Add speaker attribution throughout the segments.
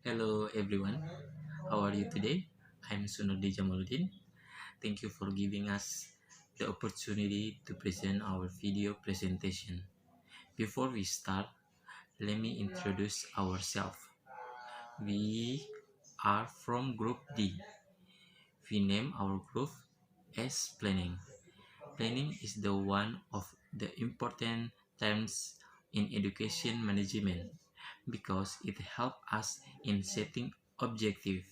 Speaker 1: Hello everyone, how are you today? I'm Sunudi Jamaluddin. Thank you for giving us the opportunity to present our video presentation. Before we start, let me introduce ourselves. We are from Group D. We name our group as Planning. Planning is the one of the important terms in education management because it helps us in setting objectives,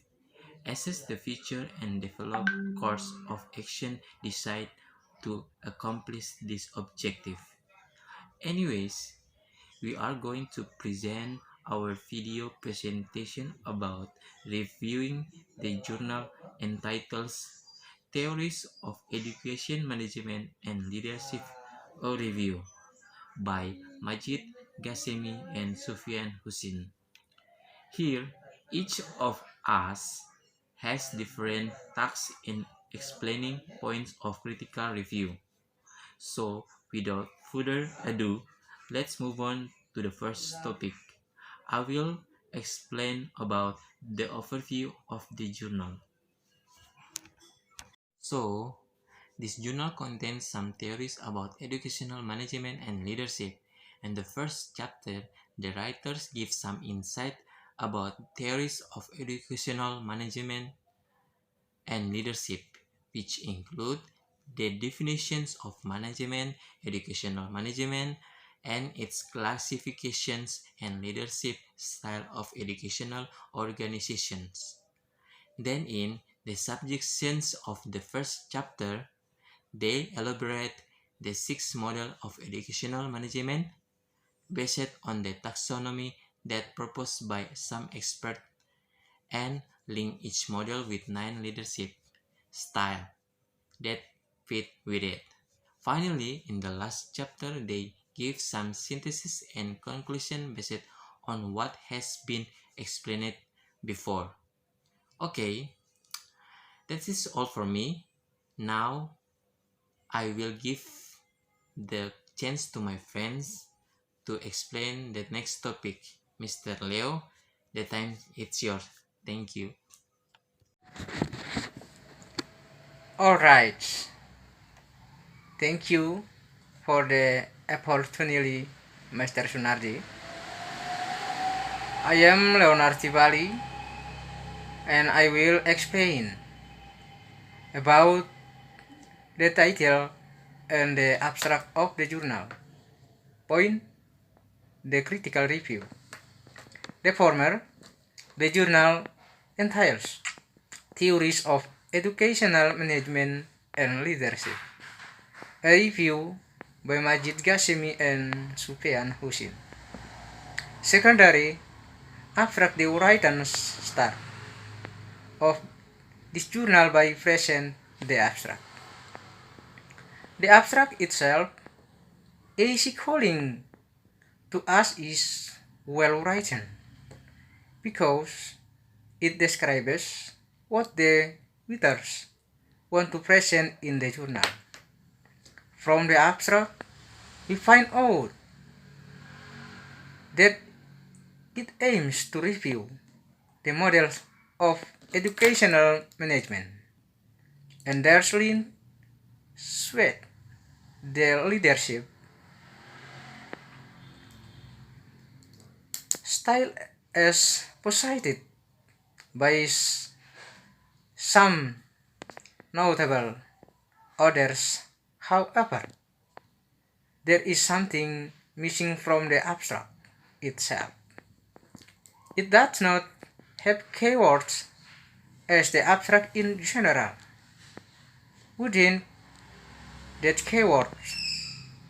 Speaker 1: assess the future, and develop course of action decide to accomplish this objective. Anyways, we are going to present our video presentation about reviewing the journal entitled Theories of Education Management and Leadership, a review by Majid Ghasemi and Sufyan Hussein. Here, each of us has different tasks in explaining points of critical review. So, without further ado, let's move on to the first topic. I will explain about the overview of the journal. So, this journal contains some theories about educational management and leadership. In the first chapter, the writers give some insight about theories of educational management and leadership, which include the definitions of management, educational management, and its classifications and leadership style of educational organizations. Then in the subsections of the first chapter, they elaborate the six model of educational management based on the taxonomy that proposed by some experts and link each model with nine leadership style that fit with it. Finally, in the last chapter, they give some synthesis and conclusion based on what has been explained before. Okay, that is all for me. Now I will give the chance to my friends to explain the next topic. Mr. Leo, the time it's yours. Thank you.
Speaker 2: All right. Thank you for the opportunity, Mr. Sunardi. I am Leonard Tibali and I will explain about the title and the abstract of the journal. Point: the critical review. The former, the journal entails theories of educational management and leadership. A review by Majid Ghasemi and Sufyan Hussein. Secondary, abstract the writers start of this journal by present the abstract. The abstract itself, easy calling to us, is well written because it describes what the writers want to present in the journal. From the abstract, we find out that it aims to review the models of educational management and therein sweat the leadership style as posited by some notable others. However, there is something missing from the abstract itself. It does not have keywords as the abstract in general. Within that keywords,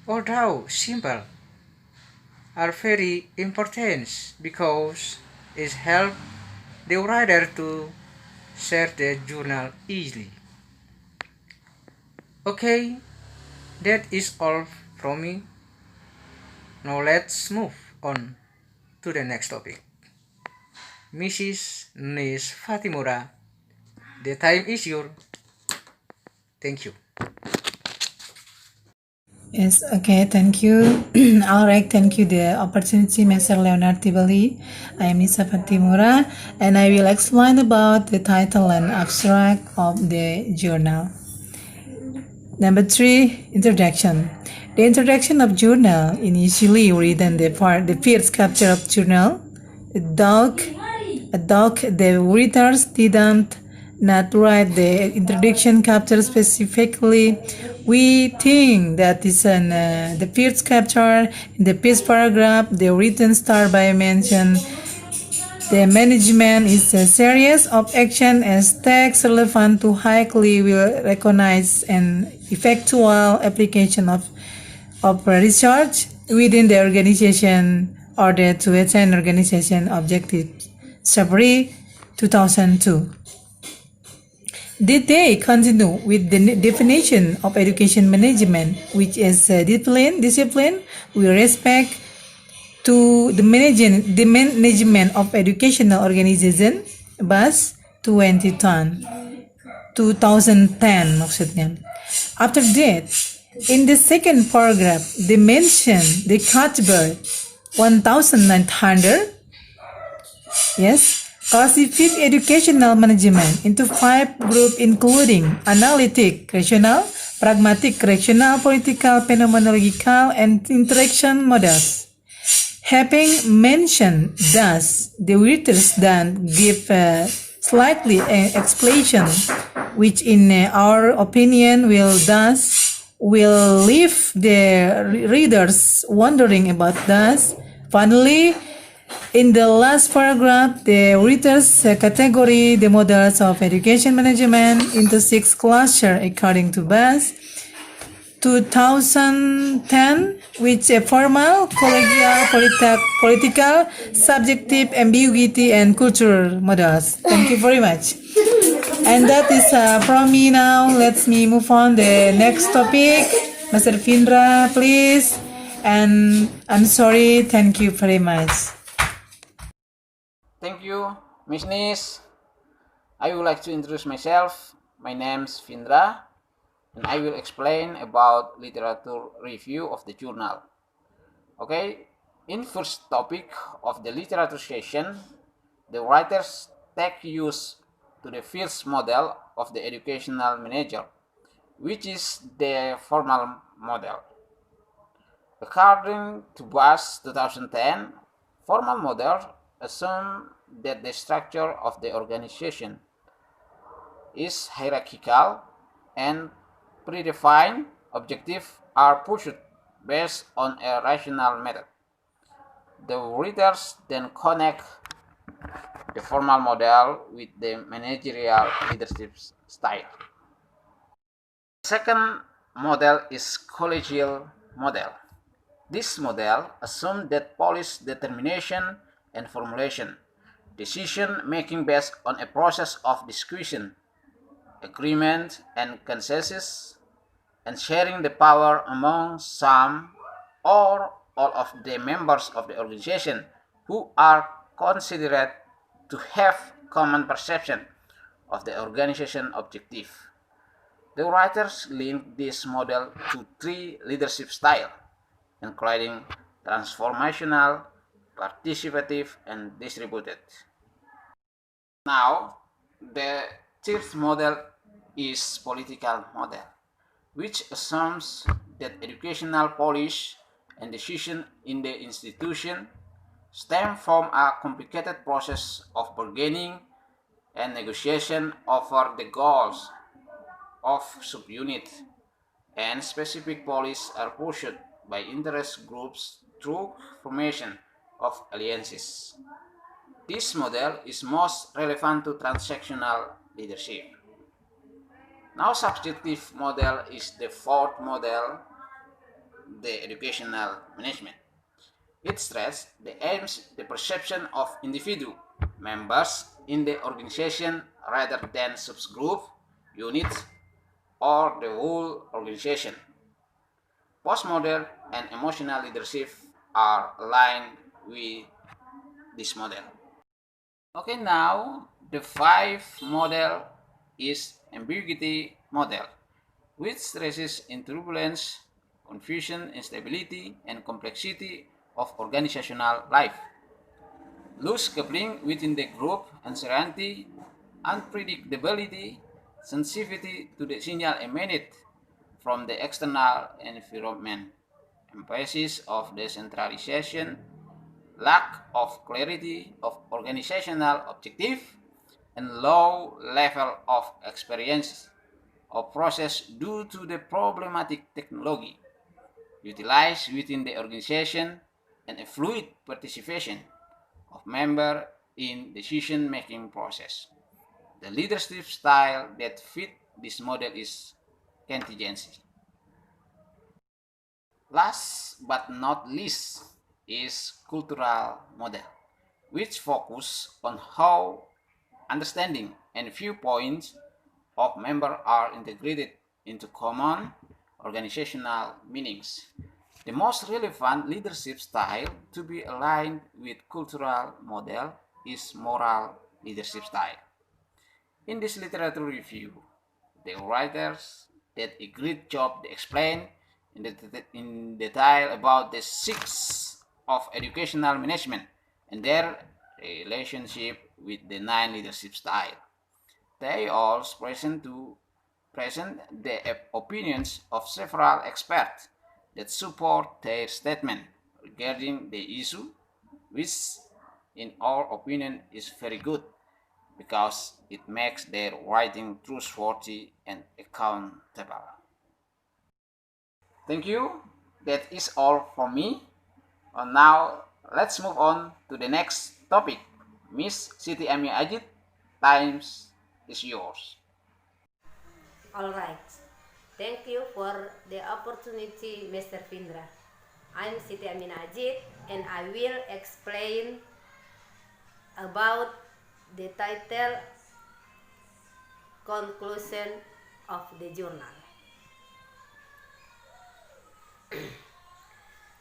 Speaker 2: although simple, are very important because it helps the writer to share the journal easily. Okay, that is all from me. Now let's move on to the next topic. Mrs. Nis Fatimura, the time is yours. Thank you.
Speaker 3: Yes, okay, thank you. All right, thank you the opportunity, Mr. Leonard Tibali. I am Nisa Fatimura, and I will explain about the title and abstract of the journal. Number 3, introduction. The introduction of journal initially written the first chapter of journal. A dog the readers didn't not write the introduction chapter specifically. We think that is the first chapter in the first paragraph. The written start by mention the management is a series of action as text relevant to highly will recognize an effectual application of research within the organization order to attain organization objectives. February 2002. Did they continue with the definition of education management, which is a discipline with respect to the management of educational organization, BAS 2010 maksudnya. After that, in the second paragraph, they mention the Cuthbert 1900, yes, classified educational management into 5 groups including analytic, rational, pragmatic, rational, political, phenomenological, and interaction models. Having mentioned thus, the writers then give slightly an explanation, which in our opinion will leave the readers wondering about thus. Finally, in the last paragraph, the writers category the models of education management into 6 clusters according to BAS 2010, which a formal, collegial, political, subjective, ambiguity, and cultural models. Thank you very much. And that is from me now. Let's me move on the next topic. Mr. Findra, please. And I'm sorry. Thank you very much.
Speaker 4: Thank you, Miss Nis. I would like to introduce myself. My name is Findra, and I will explain about literature review of the journal. Okay, in first topic of the literature session, the writers take use to the first model of the educational manager, which is the formal model. According to BAS 2010, formal model assume that the structure of the organization is hierarchical and predefined objectives are pursued based on a rational method. The readers then connect the formal model with the managerial leadership style. The second model is collegial model. This model assumes that policy determination and formulation, decision making based on a process of discussion, agreement, and consensus, and sharing the power among some or all of the members of the organization who are considered to have common perception of the organization objective. The writers link this model to 3 leadership styles, including transformational, participative, and distributed. Now, the third model is political model, which assumes that educational policy and decision in the institution stem from a complicated process of bargaining and negotiation over the goals of subunit, and specific policies are pursued by interest groups through formation of alliances. This model is most relevant to transactional leadership. Now, subjective model is the fourth model, the educational management. It stresses the aims, the perception of individual members in the organization rather than subgroup, units, or the whole organization. Postmodel and emotional leadership are aligned with this model. Okay, now the 5th model is ambiguity model, which stresses in turbulence, confusion, instability, and complexity of organizational life. Loose coupling within the group, uncertainty, unpredictability, sensitivity to the signal emitted from the external environment, emphasis of decentralization, lack of clarity of organizational objective, and low level of experience of process due to the problematic technology utilized within the organization and a fluid participation of members in decision-making process. The leadership style that fit this model is contingency. Last but not least is cultural model, which focus on how understanding and viewpoints of members are integrated into common organizational meanings. The most relevant leadership style to be aligned with cultural model is moral leadership style. In this literature review, the writers did a great job to explain in detail about the six of educational management and their relationship with the nine leadership style. They also present the opinions of several experts that support their statement regarding the issue, which in our opinion is very good because it makes their writing trustworthy and accountable. Thank you. That is all for me. Now let's move on to the next topic. Miss Siti Ami Ajit, times is yours.
Speaker 5: All right. Thank you for the opportunity, Mr. Findra. I'm Siti Amin Ajit, and I will explain about the title Conclusion of the Journal.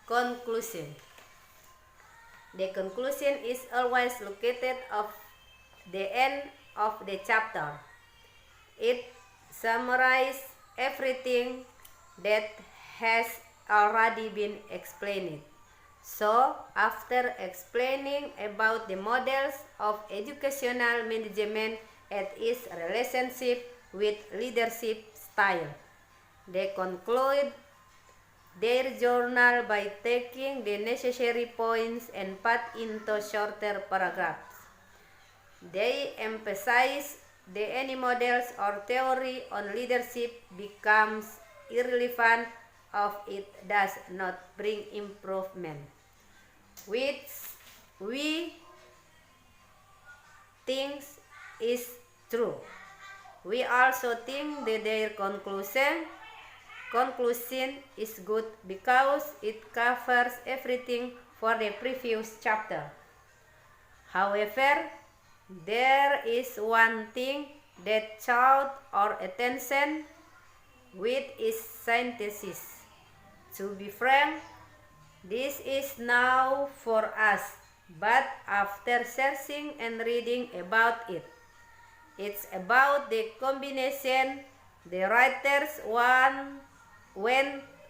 Speaker 5: Conclusion. The conclusion is always located at the end of the chapter. It summarizes everything that has already been explained. So, after explaining about the models of educational management and its relationship with leadership style, they conclude their journal by taking the necessary points and put into shorter paragraphs. They emphasize that any models or theory on leadership becomes irrelevant if it does not bring improvement, which we think is true. We also think that their conclusion is good because it covers everything for the previous chapter. However, there is one thing that caught our attention with its synthesis. To be frank, this is now for us, but after searching and reading about it, it's about the combination the writers want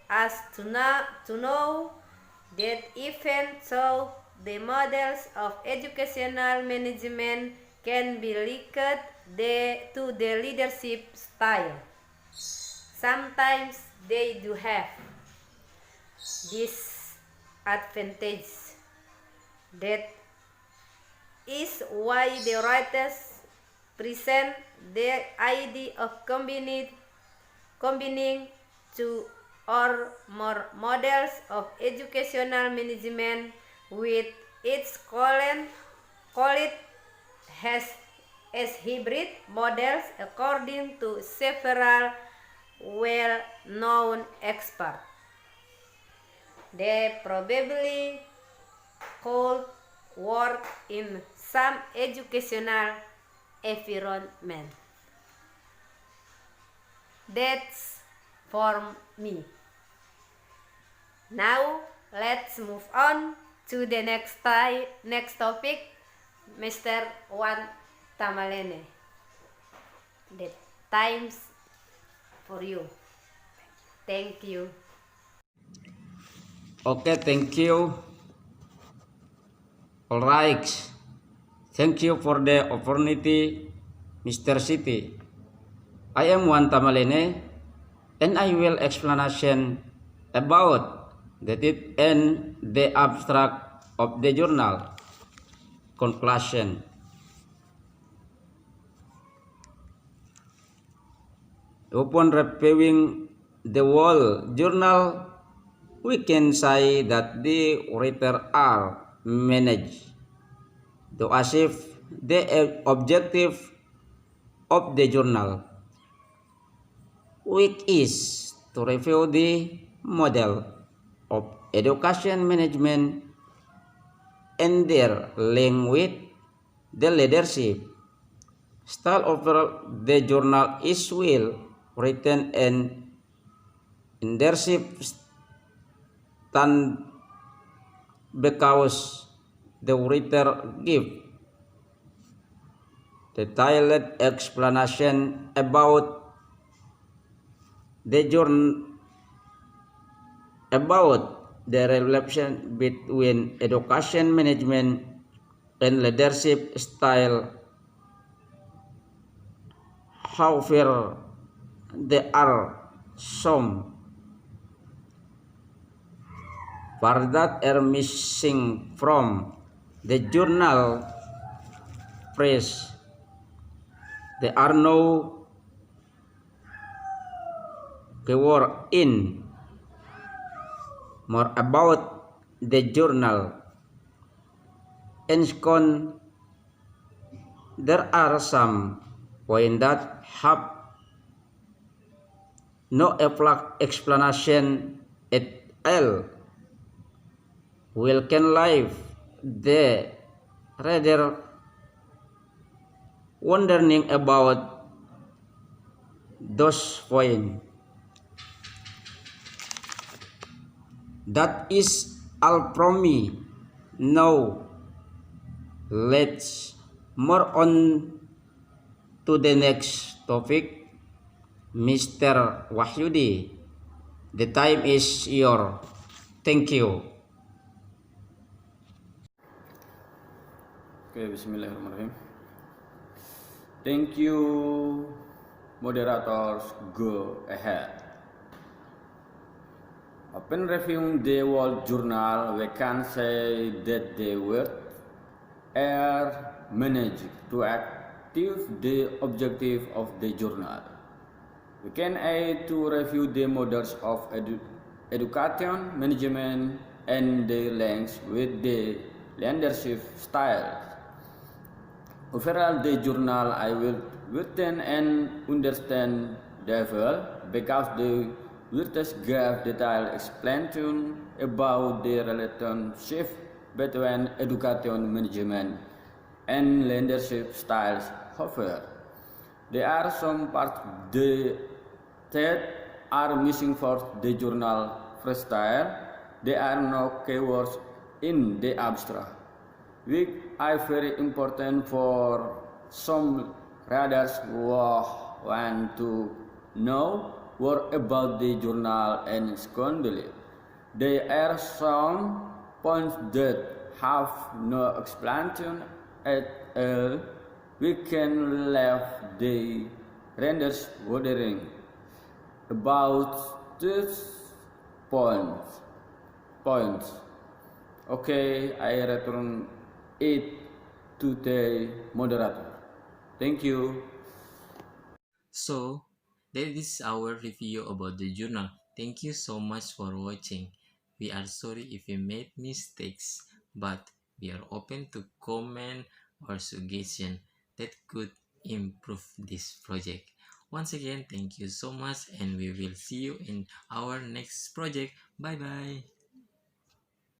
Speaker 5: us to know that even though the models of educational management can be linked to the leadership style, sometimes they do have disadvantage. That is why the writers present the idea of combining two or more models of educational management with its call it as hybrid models according to several well-known experts. They probably could work in some educational environment. That's for me. Now let's move on to the next topic, Mr. Wan Tamalene. The times for you. Thank you.
Speaker 6: Okay, thank you. All right. Thank you for the opportunity, Mr. City. I am Juan Tamalene, and I will explanation about the tip and the abstract of the journal. Conclusion. Upon reviewing the whole journal, we can say that the writer are managed to achieve the objective of the journal, which is to review the model of education management and their link with the leadership style. Overall, the journal is well written and leadership stand because the writer give detailed explanation about the journal, about the relation between education management and leadership style. However, there are some parts that are missing from the journal phrase. There are no keyword in more about the journal. And second, there are some points that have no explanation at all. We can live the reader wondering about those points. That is all from me. Now let's more on to the next topic. Mr. Wahyudi, the time is yours. Thank you.
Speaker 7: Oke, bismillahirrahmanirrahim. Thank you, moderators. Go ahead. Upon reviewing the World Journal, we can say that the words are managed to achieve the objective of the journal. We can aid to review the models of education management and the links with the leadership style. Overall, the journal I will written and understand level because the writers gave detailed explanation about the relationship between education management and leadership styles. However, there are some parts that are missing for the journal freestyle. There are no keywords in the abstract, which are very important for some readers who want to know more about the journal and secondly, there are some points that have no explanation at all. We can leave the readers wondering about these points. Okay, I return it to the moderator. Thank you.
Speaker 1: So that is our review about the journal. Thank you so much for watching. We are sorry if we made mistakes, but we are open to comment or suggestion that could improve this project. Once again, thank you so much and we will see you in our next project. Bye bye.